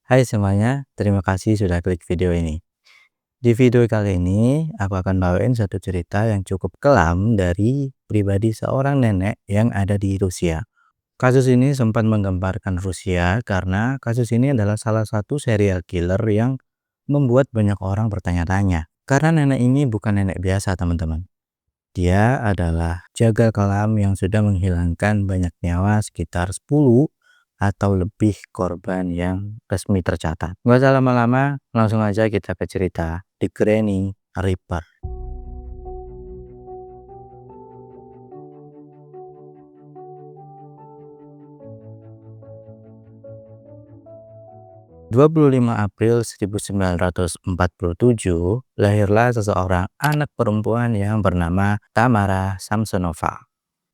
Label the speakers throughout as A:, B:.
A: Hai semuanya, terima kasih sudah klik video ini. Di video kali ini, aku akan bawain satu cerita yang cukup kelam dari pribadi seorang nenek yang ada di Rusia. Kasus ini sempat menggemparkan Rusia karena kasus ini adalah salah satu serial killer yang membuat banyak orang bertanya-tanya. Karena nenek ini bukan nenek biasa, teman-teman. Dia adalah jagal kelam yang sudah menghilangkan banyak nyawa, sekitar 10 atau lebih korban yang resmi tercatat. Nggak usah lama-lama, langsung aja kita ke cerita The Granny Reaper. 25 April 1947, lahirlah seseorang anak perempuan yang bernama Tamara Samsonova.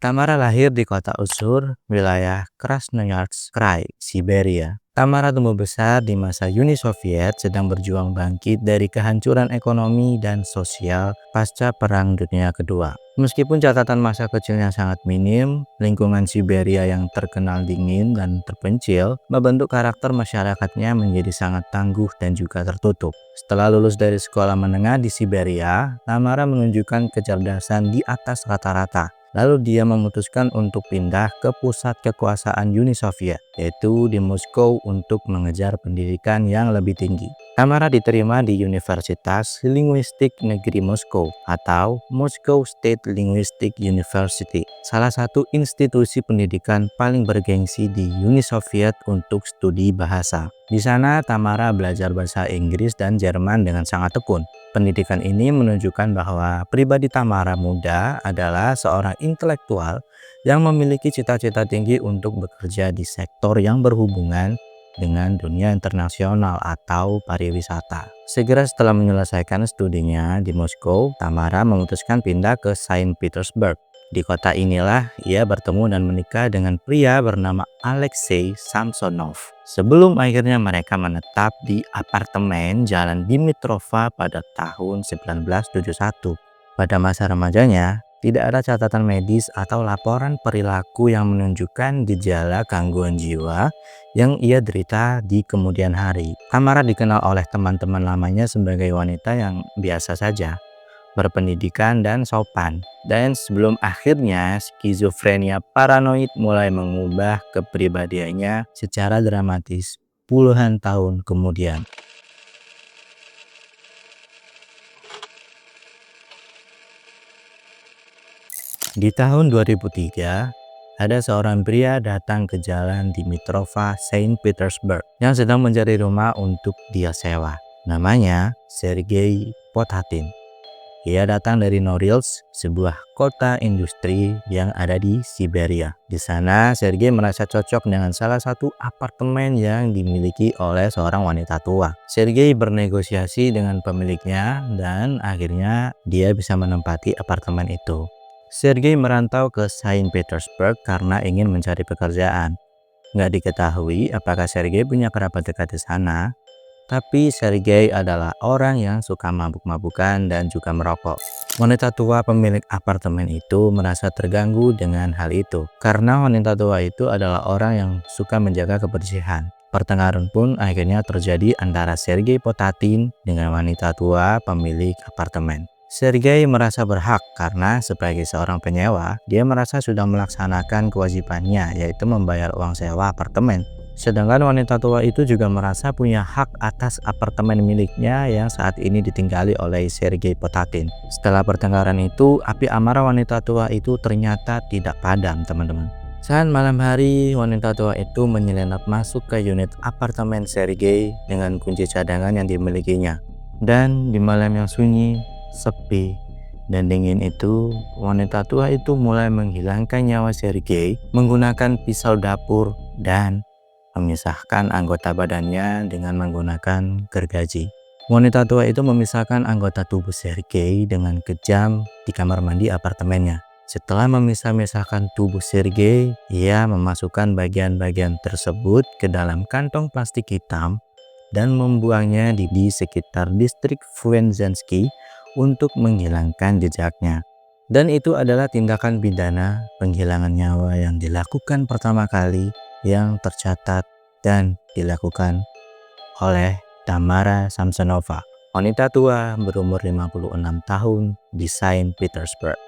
A: Tamara lahir di kota Usur, wilayah Krasnoyarsk Krai, Siberia. Tamara tumbuh besar di masa Uni Soviet sedang berjuang bangkit dari kehancuran ekonomi dan sosial pasca Perang Dunia Kedua. Meskipun catatan masa kecilnya sangat minim, lingkungan Siberia yang terkenal dingin dan terpencil membentuk karakter masyarakatnya menjadi sangat tangguh dan juga tertutup. Setelah lulus dari sekolah menengah di Siberia, Tamara menunjukkan kecerdasan di atas rata-rata. Lalu dia memutuskan untuk pindah ke pusat kekuasaan Uni Soviet, yaitu di Moskow untuk mengejar pendidikan yang lebih tinggi. Tamara diterima di Universitas Linguistik Negeri Moskow atau Moscow State Linguistic University, salah satu institusi pendidikan paling bergengsi di Uni Soviet untuk studi bahasa. Di sana, Tamara belajar bahasa Inggris dan Jerman dengan sangat tekun. Pendidikan ini menunjukkan bahwa pribadi Tamara muda adalah seorang intelektual yang memiliki cita-cita tinggi untuk bekerja di sektor yang berhubungan dengan dunia internasional atau pariwisata. Segera setelah menyelesaikan studinya di Moskow, Tamara memutuskan pindah ke Saint Petersburg. Di kota inilah ia bertemu dan menikah dengan pria bernama Alexei Samsonov. Sebelum akhirnya mereka menetap di apartemen Jalan Dimitrova pada tahun 1971. Pada masa remajanya, tidak ada catatan medis atau laporan perilaku yang menunjukkan gejala gangguan jiwa yang ia derita di kemudian hari. Tamara dikenal oleh teman-teman lamanya sebagai wanita yang biasa saja, berpendidikan dan sopan. Dan sebelum akhirnya skizofrenia paranoid mulai mengubah kepribadiannya secara dramatis puluhan tahun kemudian. Di tahun 2003, ada seorang pria datang ke jalan Dimitrova, Saint Petersburg yang sedang mencari rumah untuk dia sewa. Namanya Sergei Potatin. Ia datang dari Norilsk, sebuah kota industri yang ada di Siberia. Di sana, Sergei merasa cocok dengan salah satu apartemen yang dimiliki oleh seorang wanita tua. Sergei bernegosiasi dengan pemiliknya dan akhirnya dia bisa menempati apartemen itu. Sergei merantau ke Saint Petersburg karena ingin mencari pekerjaan. Nggak diketahui apakah Sergei punya kerabat dekat di sana, tapi Sergei adalah orang yang suka mabuk-mabukan dan juga merokok. Wanita tua pemilik apartemen itu merasa terganggu dengan hal itu, karena wanita tua itu adalah orang yang suka menjaga kebersihan. Pertengkaran pun akhirnya terjadi antara Sergei Potatin dengan wanita tua pemilik apartemen. Sergei merasa berhak karena sebagai seorang penyewa, dia merasa sudah melaksanakan kewajibannya, yaitu membayar uang sewa apartemen. Sedangkan wanita tua itu juga merasa punya hak atas apartemen miliknya yang saat ini ditinggali oleh Sergei Potatin. Setelah pertengkaran itu, api amarah wanita tua itu ternyata tidak padam, teman-teman. Saat malam hari, wanita tua itu menyelinap masuk ke unit apartemen Sergei dengan kunci cadangan yang dimilikinya. Dan di malam yang sunyi, sepi, dan dingin itu, wanita tua itu mulai menghilangkan nyawa Sergei menggunakan pisau dapur dan memisahkan anggota badannya dengan menggunakan gergaji. Wanita tua itu memisahkan anggota tubuh Sergei dengan kejam di kamar mandi apartemennya. Setelah memisah-misahkan tubuh Sergei, ia memasukkan bagian-bagian tersebut ke dalam kantong plastik hitam dan membuangnya di sekitar distrik Vuenzensky untuk menghilangkan jejaknya. Dan itu adalah tindakan pidana penghilangan nyawa yang dilakukan pertama kali yang tercatat dan dilakukan oleh Tamara Samsonova, wanita tua berumur 56 tahun di Saint Petersburg.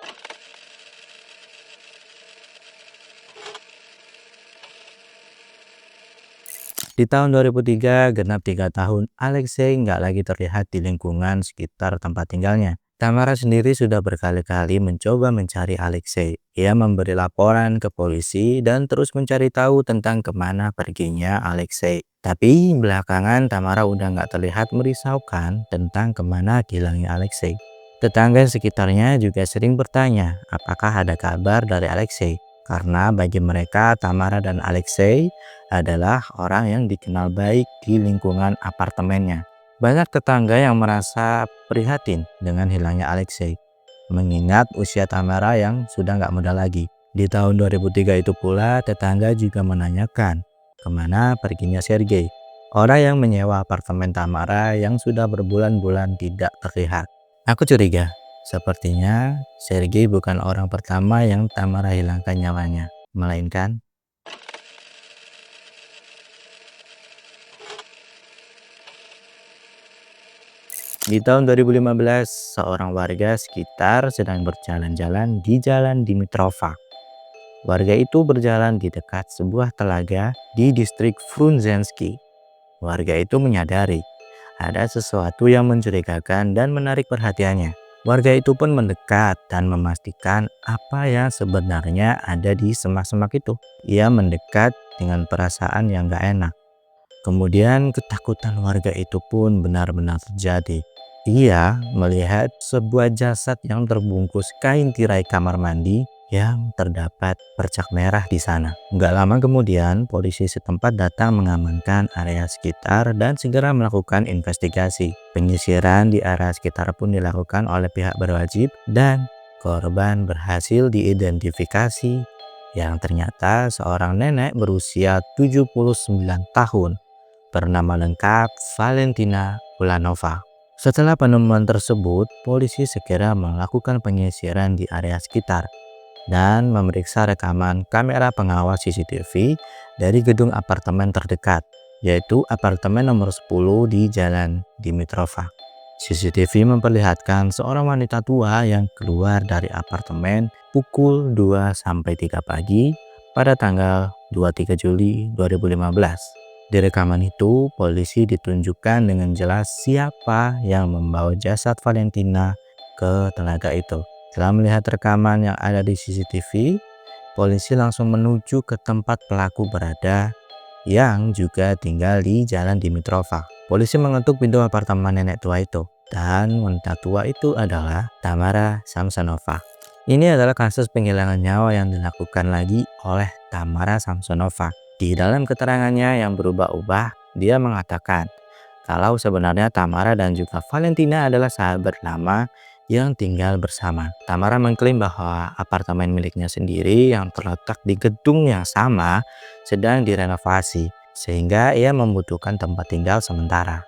A: Di tahun 2003, genap 3 tahun, Alexei nggak lagi terlihat di lingkungan sekitar tempat tinggalnya. Tamara sendiri sudah berkali-kali mencoba mencari Alexei. Ia memberi laporan ke polisi dan terus mencari tahu tentang kemana perginya Alexei. Tapi belakangan Tamara udah nggak terlihat merisaukan tentang kemana hilangnya Alexei. Tetangga sekitarnya juga sering bertanya apakah ada kabar dari Alexei. Karena bagi mereka Tamara dan Alexei adalah orang yang dikenal baik di lingkungan apartemennya. Banyak tetangga yang merasa prihatin dengan hilangnya Alexei, mengingat usia Tamara yang sudah nggak muda lagi. Di tahun 2003 itu pula, tetangga juga menanyakan kemana perginya Sergei, orang yang menyewa apartemen Tamara yang sudah berbulan-bulan tidak terlihat. Aku curiga, sepertinya Sergei bukan orang pertama yang Tamara hilangkan nyawanya, melainkan di tahun 2015, seorang warga sekitar sedang berjalan-jalan di Jalan Dimitrova. Warga itu berjalan di dekat sebuah telaga di distrik Frunzensky. Warga itu menyadari ada sesuatu yang mencurigakan dan menarik perhatiannya. Warga itu pun mendekat dan memastikan apa yang sebenarnya ada di semak-semak itu. Ia mendekat dengan perasaan yang gak enak. Kemudian ketakutan warga itu pun benar-benar terjadi. Ia melihat sebuah jasad yang terbungkus kain tirai kamar mandi yang terdapat bercak merah di sana. Nggak lama kemudian, polisi setempat datang mengamankan area sekitar dan segera melakukan investigasi. Penyisiran di area sekitar pun dilakukan oleh pihak berwajib dan korban berhasil diidentifikasi yang ternyata seorang nenek berusia 79 tahun bernama lengkap Valentina Ulanova. Setelah penemuan tersebut, polisi segera melakukan penyisiran di area sekitar dan memeriksa rekaman kamera pengawas CCTV dari gedung apartemen terdekat, yaitu apartemen nomor 10 di Jalan Dimitrova. CCTV memperlihatkan seorang wanita tua yang keluar dari apartemen pukul 2-3 pagi pada tanggal 23 Juli 2015. Di rekaman itu, polisi ditunjukkan dengan jelas siapa yang membawa jasad Valentina ke telaga itu. Setelah melihat rekaman yang ada di CCTV, polisi langsung menuju ke tempat pelaku berada yang juga tinggal di Jalan Dimitrova. Polisi mengetuk pintu apartemen nenek tua itu, dan wanita tua itu adalah Tamara Samsonova. Ini adalah kasus penghilangan nyawa yang dilakukan lagi oleh Tamara Samsonova. Di dalam keterangannya yang berubah-ubah, dia mengatakan kalau sebenarnya Tamara dan juga Valentina adalah sahabat lama yang tinggal bersama. Tamara mengklaim bahwa apartemen miliknya sendiri yang terletak di gedung yang sama sedang direnovasi, sehingga ia membutuhkan tempat tinggal sementara.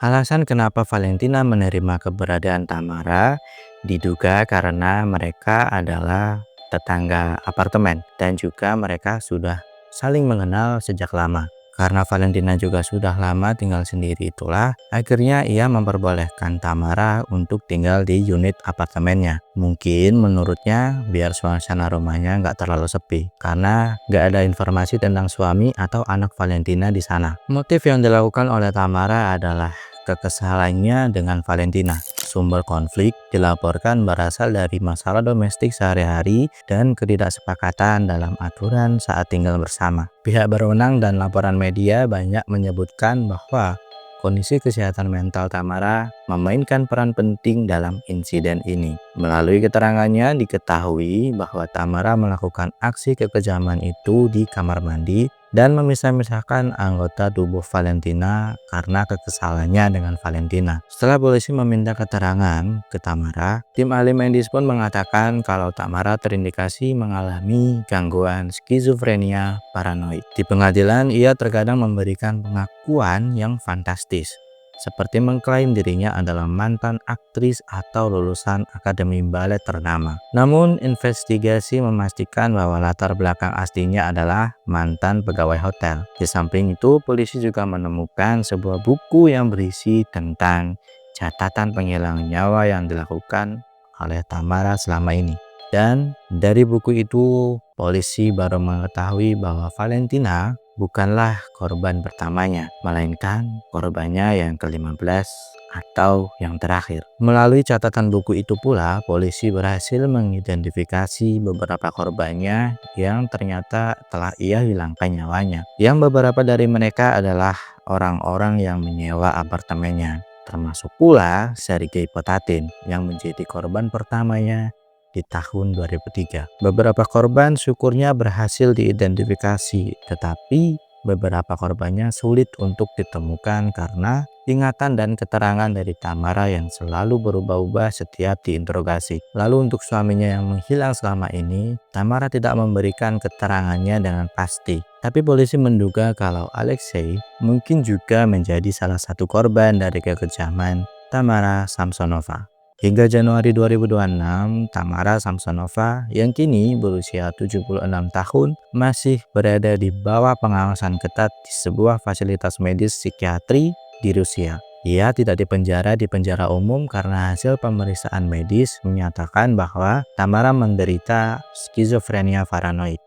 A: Alasan kenapa Valentina menerima keberadaan Tamara diduga karena mereka adalah tetangga apartemen dan juga mereka sudah saling mengenal sejak lama. Karena Valentina juga sudah lama tinggal sendiri itulah, akhirnya ia memperbolehkan Tamara untuk tinggal di unit apartemennya. Mungkin menurutnya biar suasana rumahnya nggak terlalu sepi, karena nggak ada informasi tentang suami atau anak Valentina di sana. Motif yang dilakukan oleh Tamara adalah kekesalannya dengan Valentina. Sumber konflik dilaporkan berasal dari masalah domestik sehari-hari dan ketidaksepakatan dalam aturan saat tinggal bersama. Pihak berwenang dan laporan media banyak menyebutkan bahwa kondisi kesehatan mental Tamara memainkan peran penting dalam insiden ini. Melalui keterangannya diketahui bahwa Tamara melakukan aksi kekejaman itu di kamar mandi dan memisah-misahkan anggota tubuh Valentina karena kekesalannya dengan Valentina. Setelah polisi meminta keterangan ke Tamara, tim ahli medis pun mengatakan kalau Tamara terindikasi mengalami gangguan skizofrenia paranoid. Di pengadilan, ia terkadang memberikan pengakuan yang fantastis, seperti mengklaim dirinya adalah mantan aktris atau lulusan akademi balet ternama. Namun, investigasi memastikan bahwa latar belakang aslinya adalah mantan pegawai hotel. Di samping itu, polisi juga menemukan sebuah buku yang berisi tentang catatan penghilangan nyawa yang dilakukan oleh Tamara selama ini. Dan dari buku itu, polisi baru mengetahui bahwa Valentina bukanlah korban pertamanya, melainkan korbannya yang ke-15 atau yang terakhir. Melalui catatan buku itu pula, polisi berhasil mengidentifikasi beberapa korbannya yang ternyata telah ia hilangkan nyawanya. Yang beberapa dari mereka adalah orang-orang yang menyewa apartemennya, termasuk pula Sergei Potatin yang menjadi korban pertamanya di tahun 2003. Beberapa korban syukurnya berhasil diidentifikasi, tetapi beberapa korbannya sulit untuk ditemukan karena ingatan dan keterangan dari Tamara yang selalu berubah-ubah setiap diinterogasi. Lalu untuk suaminya yang menghilang selama ini, Tamara tidak memberikan keterangannya dengan pasti. Tapi polisi menduga kalau Alexei mungkin juga menjadi salah satu korban dari kekejaman Tamara Samsonova. Hingga Januari 2026, Tamara Samsonova yang kini berusia 76 tahun masih berada di bawah pengawasan ketat di sebuah fasilitas medis psikiatri di Rusia. Ia tidak dipenjara di penjara umum karena hasil pemeriksaan medis menyatakan bahwa Tamara menderita skizofrenia paranoid.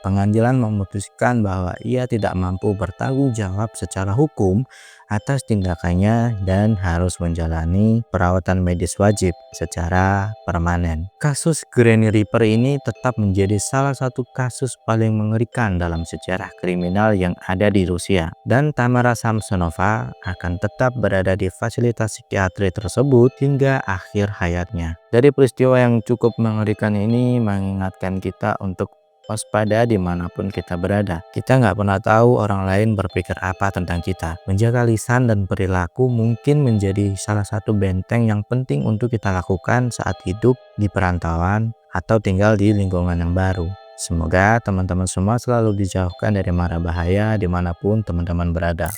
A: Pengadilan memutuskan bahwa ia tidak mampu bertanggung jawab secara hukum atas tindakannya dan harus menjalani perawatan medis wajib secara permanen. Kasus Granny Reaper ini tetap menjadi salah satu kasus paling mengerikan dalam sejarah kriminal yang ada di Rusia, dan Tamara Samsonova akan tetap berada di fasilitas psikiatri tersebut hingga akhir hayatnya. Dari peristiwa yang cukup mengerikan ini mengingatkan kita untuk waspada dimanapun kita berada. Kita nggak pernah tahu orang lain berpikir apa tentang kita. Menjaga lisan dan perilaku mungkin menjadi salah satu benteng yang penting untuk kita lakukan saat hidup di perantauan atau tinggal di lingkungan yang baru. Semoga teman-teman semua selalu dijauhkan dari mara bahaya dimanapun teman-teman berada.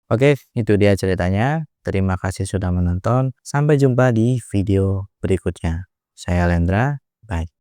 A: Oke, itu dia ceritanya. Terima kasih sudah menonton. Sampai jumpa di video berikutnya. Saya Lendra, bye.